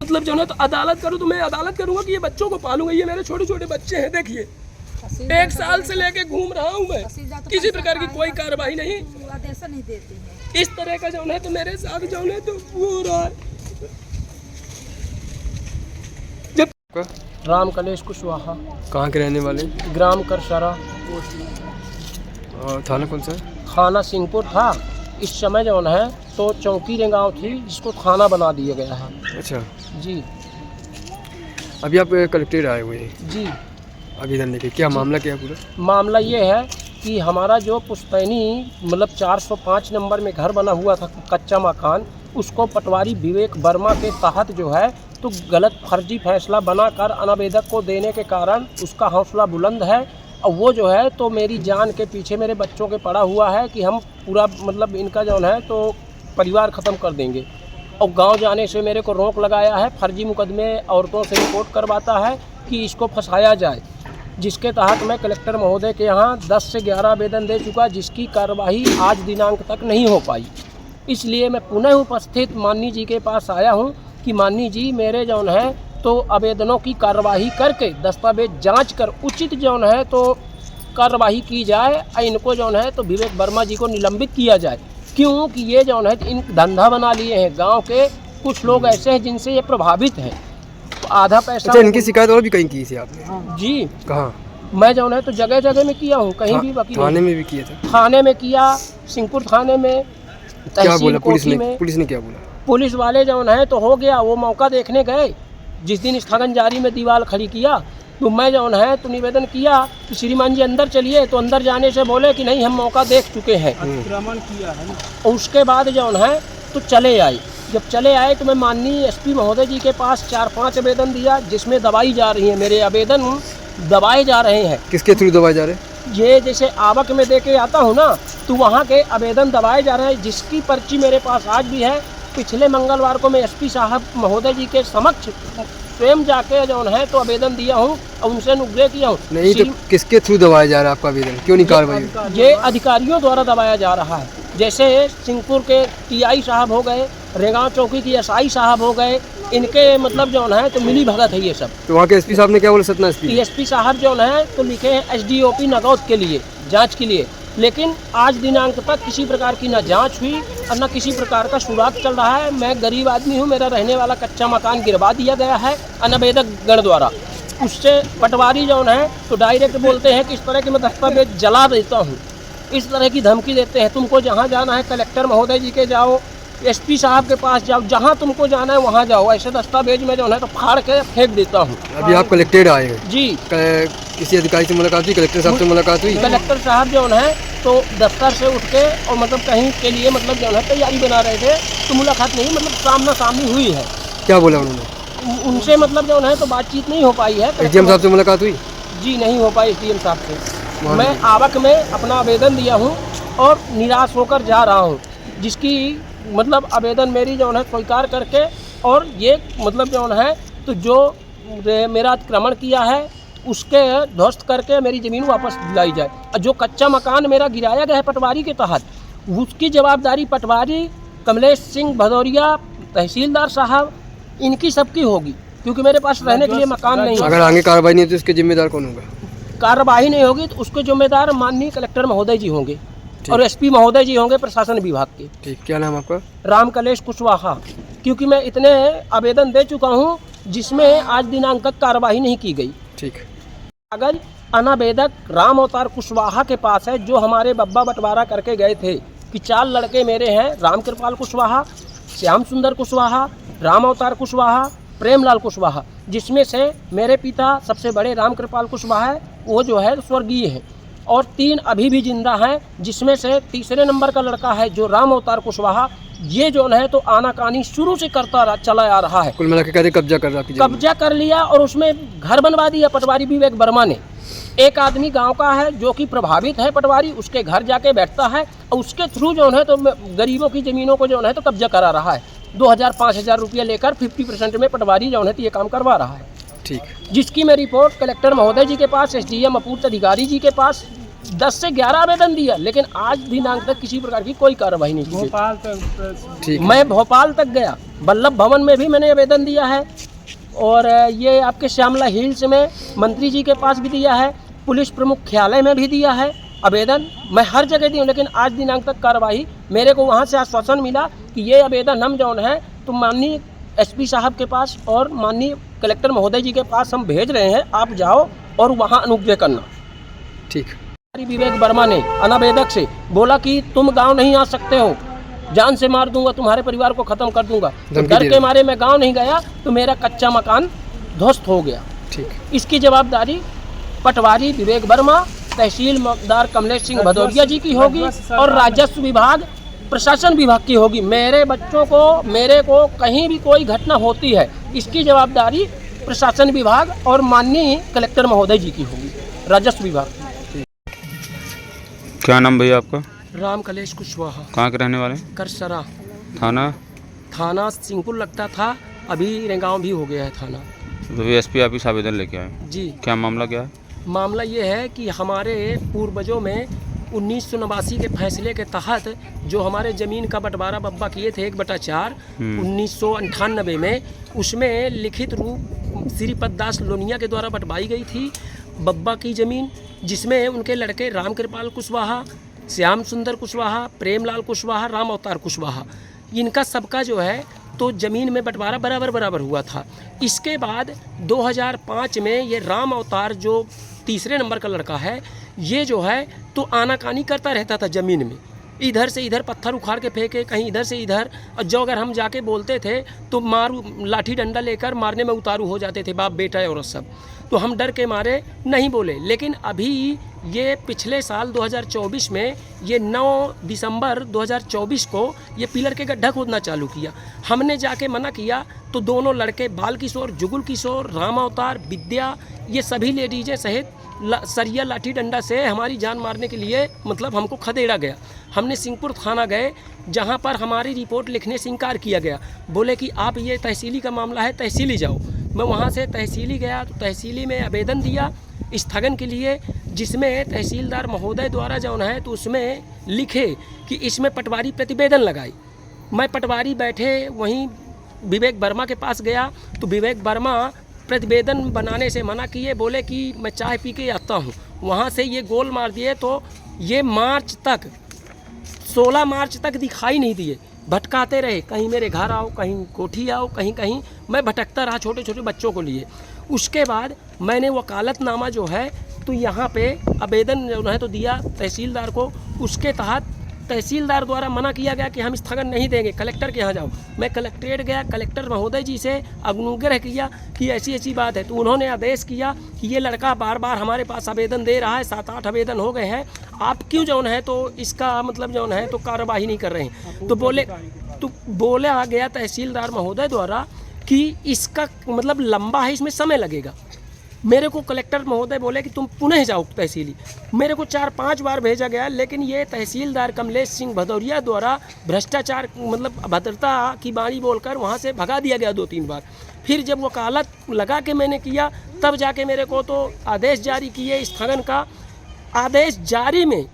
मतलब जो है तो अदालत करूँ तो मैं अदालत करूँगा कि ये बच्चों को पालूंगा। ये मेरे छोटे छोटे बच्चे हैं, देखिए 1 साल से लेके घूम रहा हूँ मैं, किसी प्रकार की कोई कार्रवाई नहीं देती है। इस तरह का जो है तो मेरे साथ जो है तो वो रहा है। जब राम कलेश कुशवाहा, कहाँ के रहने वाले? ग्राम करसरा, और थाना कौन सा है? थाना सिंहपुर था। इस समय जो है तो चौकी रेंगांव थी जिसको थाना बना दिया गया है। अच्छा जी अभी आप कलेक्ट्रेट आए हुए हैं जी। आवेदन लेके, क्या मामला क्या है पूरा? मामला ये है कि हमारा जो पुश्तैनी मतलब 405 नंबर में घर बना हुआ था कच्चा मकान, उसको पटवारी विवेक वर्मा के तहत जो है तो गलत फर्जी फैसला बनाकर अनावेदक को देने के कारण उसका हौसला बुलंद है। और वो जो है तो मेरी जान के पीछे मेरे बच्चों के पड़ा हुआ है कि हम पूरा मतलब इनका जो है तो परिवार ख़त्म कर देंगे। और गांव जाने से मेरे को रोक लगाया है, फर्जी मुकदमे औरतों से रिपोर्ट करवाता है कि इसको फंसाया जाए, जिसके तहत मैं कलेक्टर महोदय के यहाँ 10 से 11 आवेदन दे चुका, जिसकी कार्यवाही आज दिनांक तक नहीं हो पाई। इसलिए मैं पुनः उपस्थित माननीय जी के पास आया हूँ कि माननीय जी मेरे जौन है तो आवेदनों की कार्यवाही करके दस्तावेज जांच कर उचित जौन है तो कार्यवाही की जाए और इनको जौन है तो विवेक वर्मा जी को निलंबित किया जाए। क्योंकि ये जौन है इन धंधा बना लिए हैं, गांव के कुछ लोग ऐसे हैं जिनसे ये प्रभावित हैं। तो आधा पैसा अच्छा, इनकी शिकायत और भी कहीं की थी आपने? जी कहाँ? मैं जौन है तो जगह जगह में किया हूँ, कहीं भी बाकी थाने में भी किए थे? थाने में किया, सिंहपुर थाने में, क्या बोला पुलिस ने? में। पुलिस ने क्या बोला? पुलिस वाले जौन है तो हो गया, वो मौका देखने गए जिस दिन स्थगन जारी में दीवार खड़ी किया, तो मैं जौन है तो निवेदन किया कि श्रीमान जी अंदर चलिए, तो अंदर जाने से बोले कि नहीं हम मौका देख चुके हैं, अतिक्रमण किया है। और उसके बाद जौन है तो चले आए। जब चले आए तो मैं माननीय एसपी महोदय जी के पास 4-5 आवेदन दिया, जिसमें दबाई जा रही है, मेरे आवेदन दबाए जा रहे हैं। किसके थ्रू दबाए जा रहे हैं? ये जैसे आवक में दे के आता हूँ ना, तो वहाँ के आवेदन दबाए जा रहे हैं, जिसकी पर्ची मेरे पास आज भी है। पिछले मंगलवार को मैं एसपी साहब महोदय जी के समक्ष स्वयं जाके जो है तो आवेदन दिया हूँ और उनसे अनुग्रह किया हूँ। नहीं तो किसके थ्रू दबाया जा रहा है आपका आवेदन? क्यों नहीं कार्रवाई? ये अधिकारियों द्वारा दबाया जा रहा है। जैसे सिंहपुर के टीआई साहब हो गए, रेगांव चौकी की एसआई साहब हो गए, इनके मतलब जो है तो मिली भगत है ये सब। तो वहाँ के एसपी साहब ने क्या बोला? सतना एसपी साहब जो है तो लिखे हैं एसडीओपी नगौद के लिए जांच के लिए, लेकिन आज दिनांक तक किसी प्रकार की न जांच हुई और न किसी प्रकार का सुराग चल रहा है। मैं गरीब आदमी हूँ, मेरा रहने वाला कच्चा मकान गिरवा दिया गया है अनावेदक गण द्वारा। उससे पटवारी जो है तो डायरेक्ट बोलते हैं कि इस तरह के मैं दस्तावेज जला देता हूँ, इस तरह की धमकी देते हैं। तुमको जहाँ जाना है कलेक्टर महोदय जी के जाओ, एसपी साहब के पास जाओ, जहाँ तुमको जाना है वहाँ जाओ, ऐसे दस्तावेज में जो है तो फाड़ के फेंक देता हूँ। अभी आप कलेक्टेड आए हैं जी? किसी अधिकारी से मुलाकात हुई? कलेक्टर साहब से मुलाकात हुई? कलेक्टर साहब जो है तो दफ्तर से उठ के और मतलब कहीं के लिए मतलब जो है तैयारी बना रहे थे, तो मुलाकात नहीं मतलब सामना सामनी हुई है। क्या बोला उन्होंने? उनसे मतलब जो है तो बातचीत नहीं हो पाई है। एसडीएम साहब से मुलाकात हुई? जी नहीं हो पाई एसडीएम साहब से। मैं आवक में अपना आवेदन दिया हूँ और निराश होकर जा रहा हूँ, जिसकी मतलब आवेदन मेरी जो है स्वीकार करके और ये मतलब जो है तो जो मेरा अतिक्रमण किया है उसके ध्वस्त करके मेरी ज़मीन वापस दिलाई जाए। और जो कच्चा मकान मेरा गिराया गया है पटवारी के तहत, उसकी जवाबदारी पटवारी कमलेश सिंह भदौरिया, तहसीलदार साहब, इनकी सबकी होगी, क्योंकि मेरे पास रहने के लिए मकान नहीं है। अगर आगे कार्रवाई नहीं तो इसके जिम्मेदार कौन होगा? कार्रवाई नहीं होगी तो उसके जिम्मेदार माननीय कलेक्टर महोदय जी होंगे और एसपी महोदय जी होंगे प्रशासन विभाग के। ठीक, क्या नाम आपका? राम कलेश कुशवाहा। क्योंकि मैं इतने आवेदन दे चुका हूँ जिसमें आज दिनांक तक कार्रवाई नहीं की गई। ठीक। कागज अनावेदक राम अवतार कुशवाहा के पास है, जो हमारे बब्बा बंटवारा करके गए थे कि 4 लड़के मेरे हैं, राम कृपाल कुशवाहा, श्याम सुंदर कुशवाहा, राम अवतार कुशवाहा, प्रेमलाल कुशवाहा, जिसमें से मेरे पिता सबसे बड़े राम कृपाल कुशवाहा है, वो जो है स्वर्गीय है, और 3 अभी भी जिंदा हैं, जिसमें से तीसरे नंबर का लड़का है जो राम अवतार कुशवाहा, ये जो है तो आनाकानी शुरू से करता चला आ रहा है। कुल मिलाकर कहते कब्जा कर रहा है? कब्जा कर लिया और उसमें घर बनवा दिया पटवारी विवेक वर्मा ने। एक आदमी गांव का है जो कि प्रभावित है पटवारी, उसके घर जाके बैठता है और उसके थ्रू जो है तो गरीबों की ज़मीनों को जो है तो कब्जा करा रहा है। 2000-5000 रुपया लेकर 50% में पटवारी जो है तो ये काम करवा रहा है। ठीक। जिसकी मैं रिपोर्ट कलेक्टर महोदय जी के पास, एसडीएम अपूर्त अधिकारी जी के पास 10 से 11 आवेदन दिया, लेकिन आज दिनांक तक किसी प्रकार की कोई कार्रवाई नहीं की। भोपाल तक ठीक है। मैं भोपाल तक गया, वल्लभ भवन में भी मैंने आवेदन दिया है, और ये आपके श्यामला हिल्स में मंत्री जी के पास भी दिया है, पुलिस प्रमुख्यालय में भी दिया है आवेदन। मैं हर जगह दी हूँ, लेकिन आज दिनांक तक कार्रवाई। मेरे को वहाँ से आश्वासन मिला कि ये आवेदन हम जौन है तो माननीय एसपी साहब के पास और माननीय कलेक्टर महोदय जी के पास हम भेज रहे हैं, आप जाओ और वहाँ अनुज्ञा करना। ठीक। विवेक वर्मा ने अनावेदक से बोला कि तुम गांव नहीं आ सकते हो, जान से मार दूंगा, तुम्हारे परिवार को खत्म कर दूंगा। तो डर के मारे मैं गांव नहीं गया, तो मेरा कच्चा मकान ध्वस्त हो गया। ठीक। इसकी जवाबदारी पटवारी विवेक वर्मा, तहसीलदार कमलेश सिंह भदौरिया जी की होगी और राजस्व विभाग प्रशासन विभाग की होगी। मेरे बच्चों को, मेरे को कहीं भी कोई घटना होती है, इसकी जवाबदारी प्रशासन विभाग और माननीय कलेक्टर महोदय जी की होगी, राजस्व विभाग की। क्या नाम भैया आपका? राम कलेश कुशवाहा, कहाँ के रहने वाले? करसरा थाना सिंहपुर लगता था, अभी रेंगांव भी हो गया है थाना। तो एसपी ऑफिस आवेदन लेके आए जी। क्या मामला क्या है? मामला ये है कि हमारे पूर्वजों में 1989 के फैसले के तहत जो हमारे ज़मीन का बंटवारा बब्बा किए थे 1/4 1998 में, उसमें लिखित रूप श्रीपद दास लोनिया के द्वारा बंटवाई गई थी बब्बा की ज़मीन, जिसमें उनके लड़के राम कृपाल कुशवाहा, श्याम सुंदर कुशवाहा, प्रेमलाल कुशवाहा, राम अवतार कुशवाहा, इनका सबका जो है तो ज़मीन में बंटवारा बराबर हुआ था। इसके बाद 2005 में ये राम अवतार जो तीसरे नंबर का लड़का है, ये जो है तो आनाकानी करता रहता था ज़मीन में, इधर से इधर पत्थर उखाड़ के फेंके, कहीं इधर से इधर, और जो अगर हम जाके बोलते थे तो मारू लाठी डंडा लेकर मारने में उतारू हो जाते थे, बाप बेटा और सब। तो हम डर के मारे नहीं बोले। लेकिन अभी ये पिछले साल 2024 में, ये 9 दिसंबर 2024 को ये पिलर के गड्ढा खोदना चालू किया। हमने जाके मना किया तो दोनों लड़के बाल किशोर, जुगुल किशोर, राम अवतार, विद्या, ये सभी लेडीजें सहित सरिया लाठी डंडा से हमारी जान मारने के लिए मतलब हमको खदेड़ा गया। हमने सिंहपुर थाना गए, जहां पर हमारी रिपोर्ट लिखने से इनकार किया गया। बोले कि आप ये तहसीली का मामला है, तहसीली जाओ। मैं वहां से तहसीली गया तो तहसीली में आवेदन दिया स्थगन के लिए, जिसमें तहसीलदार महोदय द्वारा जो है तो उसमें लिखे कि इसमें पटवारी प्रतिवेदन लगाई। मैं पटवारी बैठे वहीं विवेक वर्मा के पास गया तो विवेक वर्मा प्रतिवेदन बनाने से मना किए, बोले कि मैं चाय पी के आता हूँ। वहाँ से ये गोल मार दिए तो ये मार्च तक 16 मार्च तक दिखाई नहीं दिए, भटकाते रहे, कहीं मेरे घर आओ, कहीं कोठी आओ, कहीं कहीं मैं भटकता रहा छोटे छोटे बच्चों को लिए। उसके बाद मैंने वकालतनामा जो है तो यहाँ पे आवेदन जो है तो दिया तहसीलदार को। उसके तहत तहसीलदार द्वारा मना किया गया कि हम स्थगन नहीं देंगे, कलेक्टर के यहाँ जाओ। मैं कलेक्ट्रेट गया, कलेक्टर महोदय जी से अनुग्रह किया कि ऐसी ऐसी बात है। तो उन्होंने आदेश किया कि ये लड़का बार बार हमारे पास आवेदन दे रहा है, 7-8 आवेदन हो गए हैं, आप क्यों जौन है तो इसका मतलब जौन है तो कार्यवाही नहीं कर रहे हैं। तो बोले आ गया तहसीलदार महोदय द्वारा कि इसका मतलब लंबा है, इसमें समय लगेगा। मेरे को कलेक्टर महोदय बोले कि तुम पुनः जाओ तहसीली। मेरे को 4-5 बार भेजा गया, लेकिन ये तहसीलदार कमलेश सिंह भदौरिया द्वारा भ्रष्टाचार मतलब अभद्रता की बाणी बोलकर वहाँ से भगा दिया गया 2-3 बार। फिर जब वकालत लगा के मैंने किया तब जाके मेरे को तो आदेश जारी किए स्थगन का। आदेश जारी में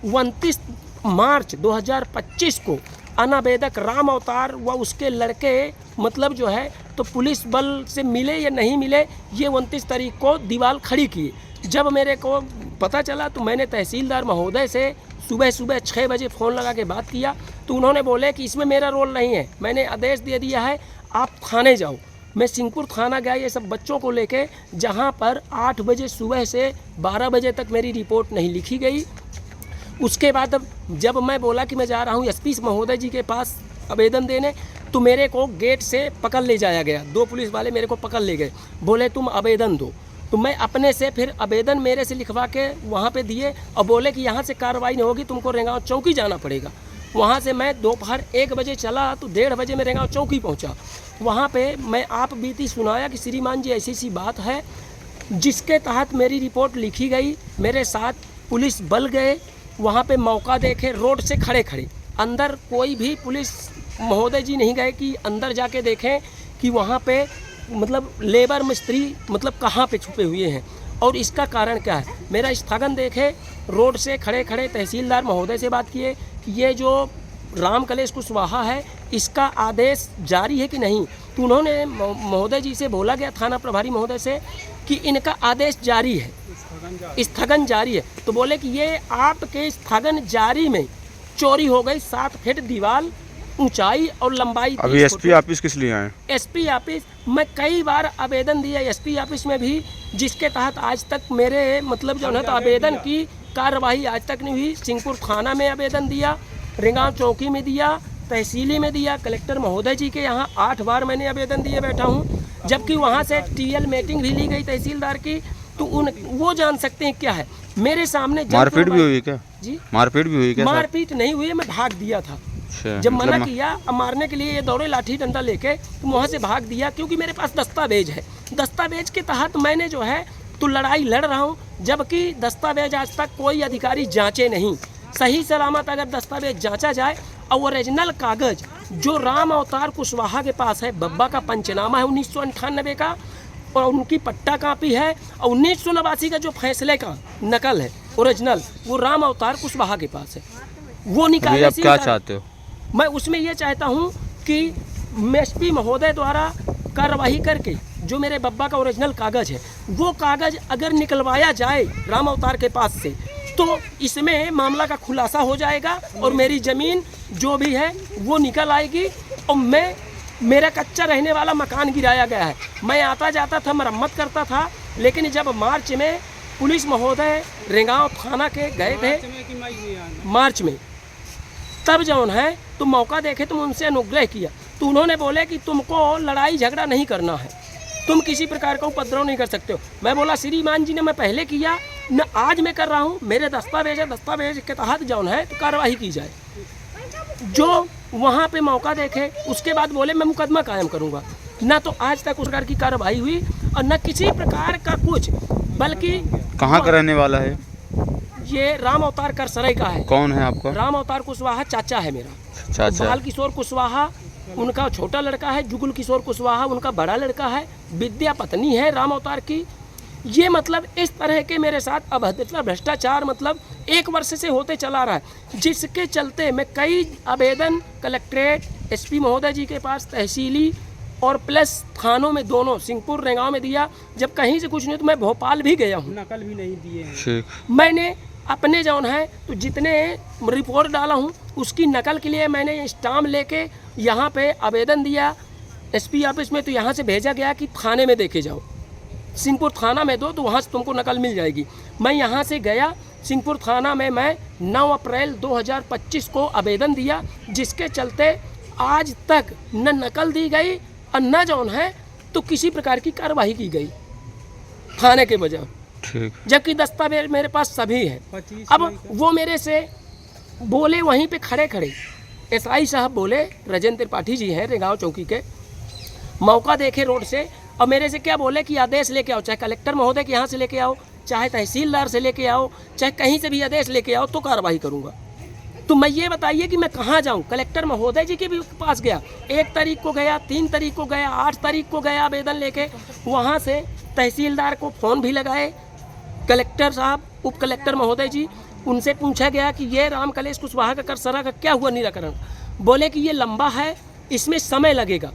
29 मार्च 2025 को अनावेदक राम अवतार व उसके लड़के मतलब जो है तो पुलिस बल से मिले या नहीं मिले, ये 29 तारीख को दीवार खड़ी की। जब मेरे को पता चला तो मैंने तहसीलदार महोदय से सुबह 6 बजे फ़ोन लगा के बात किया तो उन्होंने बोले कि इसमें मेरा रोल नहीं है, मैंने आदेश दे दिया है, आप थाने जाओ। मैं सिंहपुर थाना गया ये सब बच्चों को लेके, जहाँ पर 8 बजे सुबह से 12 बजे तक मेरी रिपोर्ट नहीं लिखी गई। उसके बाद जब मैं बोला कि मैं जा रहा हूँ एसपी महोदय जी के पास आवेदन देने, तो मेरे को गेट से पकड़ ले जाया गया। 2 पुलिस वाले मेरे को पकड़ ले गए, बोले तुम आवेदन दो। तो मैं अपने से फिर आवेदन मेरे से लिखवा के वहाँ पे दिए और बोले कि यहाँ से कार्रवाई नहीं होगी, तुमको रेंगांव चौकी जाना पड़ेगा। वहाँ से मैं दोपहर 1 बजे चला तो 1:30 बजे मैं रेंगांव चौकी पहुँचा। वहाँ पे मैं आप बीती सुनाया कि श्रीमान जी ऐसी सी बात है, जिसके तहत मेरी रिपोर्ट लिखी गई। मेरे साथ पुलिस बल गए, वहाँ पे मौका देखे, रोड से खड़े अंदर कोई भी पुलिस महोदय जी नहीं गए कि अंदर जाके देखें कि वहाँ पे मतलब लेबर मिस्त्री मतलब कहाँ पे छुपे हुए हैं और इसका कारण क्या है। मेरा स्थगन देखे रोड से खड़े खड़े तहसीलदार महोदय से बात किए कि ये जो राम कलेश कुशवाहा है इसका आदेश जारी है कि नहीं। तो उन्होंने महोदय जी से बोला गया, थाना प्रभारी महोदय से, कि इनका आदेश जारी है, स्थगन जारी है। तो बोले कि ये आपके स्थगन जारी में चोरी हो गई 7 फीट दीवार, ऊंचाई और लंबाई। अभी एसपी ऑफिस किस लिए आए? एसपी ऑफिस मैं कई बार आवेदन दिया एसपी ऑफिस में भी, जिसके तहत आज तक मेरे मतलब जो है तो आवेदन की कार्रवाई आज तक नहीं हुई। सिंहपुर थाना में आवेदन दिया, रेंगांव चौकी में दिया, तहसीली में दिया, कलेक्टर महोदय जी के यहाँ 8 बार मैंने आवेदन दिए बैठा हूँ। जबकि वहाँ से टीएल मीटिंग भी ली गई तहसीलदार की, तो वो जान सकते हैं क्या है। मेरे सामने मारपीट भी हुई क्या? जी मारपीट भी हुई क्या? मारपीट नहीं हुई है, मैं भाग दिया था। जब मना किया अब मारने के लिए ये दौड़े लाठी डंडा लेके, तो वहाँ से भाग दिया, क्योंकि मेरे पास दस्तावेज है। दस्तावेज के तहत मैंने जो है तो लड़ाई लड़ रहा हूँ, जबकि दस्तावेज आज तक कोई अधिकारी जांचे नहीं। सही सलामत अगर दस्तावेज जांचा जाए और ओरिजिनल कागज जो राम अवतार कुशवाहा के पास है, बब्बा का पंचनामा है 1998 का, और उनकी पट्टा कापी है, और 1989 का जो फैसले का नकल है ओरिजिनल, वो राम अवतार कुशवाहा के पास है। वो निकालने आप क्या चाहते हो? मैं उसमें ये चाहता हूँ कि एसपी महोदय द्वारा कार्रवाई करके जो मेरे बब्बा का ओरिजिनल कागज़ है, वो कागज़ अगर निकलवाया जाए राम अवतार के पास से, तो इसमें मामला का खुलासा हो जाएगा और मेरी ज़मीन जो भी है वो निकल आएगी। और मेरा कच्चा रहने वाला मकान गिराया गया है, मैं आता जाता था, मरम्मत करता था, लेकिन जब मार्च में पुलिस महोदय रेंगांव थाना के गए थे मार्च में, तब जौन है तो मौका देखे तो उनसे अनुग्रह किया, तो उन्होंने बोले कि तुमको लड़ाई झगड़ा नहीं करना है, तुम किसी प्रकार का उपद्रव नहीं कर सकते हो। मैं बोला श्रीमान जी ने मैं पहले किया न, आज मैं कर रहा हूँ, मेरे दस्तावेज है, दस्तावेज के तहत जौन है तो कार्रवाई की जाए। जो वहाँ पे मौका देखे उसके बाद बोले मैं मुकदमा कायम करूँगा। ना तो आज तक उस प्रकार की कार्रवाई हुई और न किसी प्रकार का कुछ, बल्कि कहाँ का रहने वाला है? ये राम अवतार करसराय का है। कौन है आपका? राम अवतार कुशवाहा चाचा है मेरा। चाचा? बाल किशोर कुशवाहा उनका छोटा लड़का है, जुगुल किशोर कुशवाहा उनका बड़ा लड़का है, विद्या पत्नी है राम अवतार की। ये मतलब इस तरह के मेरे साथ अभद्रता भ्रष्टाचार मतलब 1 वर्ष से होते चला रहा है, जिसके चलते मैं कई आवेदन कलेक्ट्रेट एसपी महोदय जी के पास, तहसीली और प्लस थानों में, दोनों सिंहपुर रेंगांव में दिया। जब कहीं से कुछ नहीं तो मैं भोपाल भी गया हूँ, नकल भी नहीं दिए हैं। मैंने अपने जौन है तो जितने रिपोर्ट डाला हूँ उसकी नकल के लिए मैंने स्टाम्प लेके यहाँ पे आवेदन दिया एसपी ऑफिस में, तो यहाँ से भेजा गया कि थाने में देखे जाओ, सिंहपुर थाना में दो तो वहाँ से तुमको नकल मिल जाएगी। मैं यहाँ से गया सिंहपुर थाना में, मैं 9 अप्रैल 2025 को आवेदन दिया, जिसके चलते आज तक न नकल दी गई और न जौन है तो किसी प्रकार की कार्रवाई की गई थाने के बजाय, जबकि दस्तावेज मेरे पास सभी है। अब वो मेरे से बोले वहीं पे खड़े खड़े, एसआई साहब बोले, राजेंद्र त्रिपाठी जी हैं रेंगांव चौकी के, मौका देखे रोड से, और मेरे से क्या बोले कि आदेश लेके आओ, चाहे कलेक्टर महोदय के यहाँ से लेके आओ, चाहे तहसीलदार से लेके आओ, चाहे कहीं से भी आदेश लेके आओ तो कार्रवाई करूँगा। तो मैं ये बताइए कि मैं कहाँ जाऊँ? कलेक्टर महोदय जी के भी पास गया, 1 तारीख को गया, 3 तारीख को गया, 8 तारीख को गया आवेदन लेके, वहाँ से तहसीलदार को फ़ोन भी लगाए, कलेक्टर साहब, उप कलेक्टर महोदय जी, उनसे पूछा गया कि ये राम कलेश कुशवाहा का करसरा का क्या हुआ निराकरण। बोले कि ये लंबा है, इसमें समय लगेगा।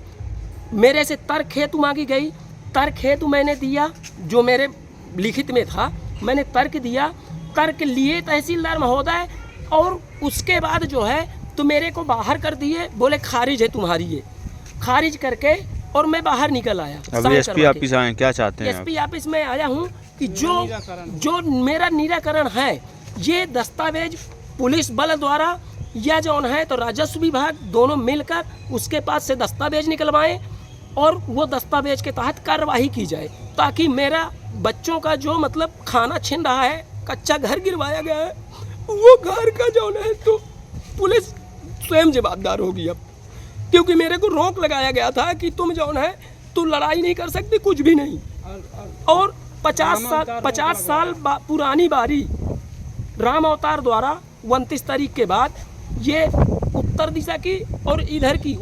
मेरे से तर्क हेतु मांगी गई, तर्क हेतु मैंने दिया, जो मेरे लिखित में था मैंने तर्क दिया, तर्क लिए तहसीलदार महोदय, और उसके बाद जो है तो मेरे को बाहर कर दिए, बोले खारिज है तुम्हारी, ये खारिज करके और मैं बाहर निकल आया। अभी एसपी ऑफिस आए, क्या चाहते हैं? एसपी ऑफिस में आया हूँ कि जो मेरा निराकरण है, ये दस्तावेज पुलिस बल द्वारा या जौन है तो राजस्व विभाग दोनों मिलकर उसके पास से दस्तावेज निकलवाएं और वो दस्तावेज के तहत कार्रवाई की जाए, ताकि मेरा बच्चों का जो मतलब खाना छीन रहा है, कच्चा घर गिरवाया गया है, वो घर का जौन है तो पुलिस स्वयं जवाबदार होगी अब, क्योंकि मेरे को रोक लगाया गया था कि तुम जौन है तो लड़ाई नहीं कर सकते, कुछ भी नहीं। और 50 साल पुरानी बारी राम अवतार द्वारा 29 तारीख के बाद ये उत्तर दिशा की और इधर की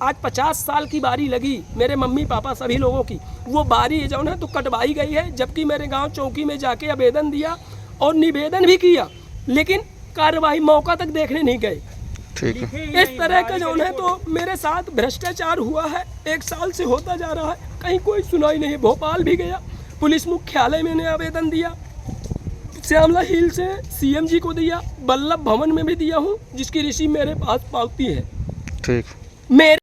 आज 50 साल की बारी लगी मेरे मम्मी पापा सभी लोगों की, वो बारी जो है तो कटवाई गई है। जबकि मेरे गांव चौकी में जाके आवेदन दिया और निवेदन भी किया, लेकिन कार्रवाई मौका तक देखने नहीं गए। ठीक है। इस तरह का जो है तो मेरे साथ भ्रष्टाचार हुआ है, 1 साल से होता जा रहा है, कहीं कोई सुनाई नहीं। भोपाल भी गया, पुलिस मुख्यालय मैंने आवेदन दिया, श्यामला हिल से सीएम जी को दिया, बल्लभ भवन में भी दिया हूँ, जिसकी रिसीव मेरे पास पावती है। ठीक। मेरे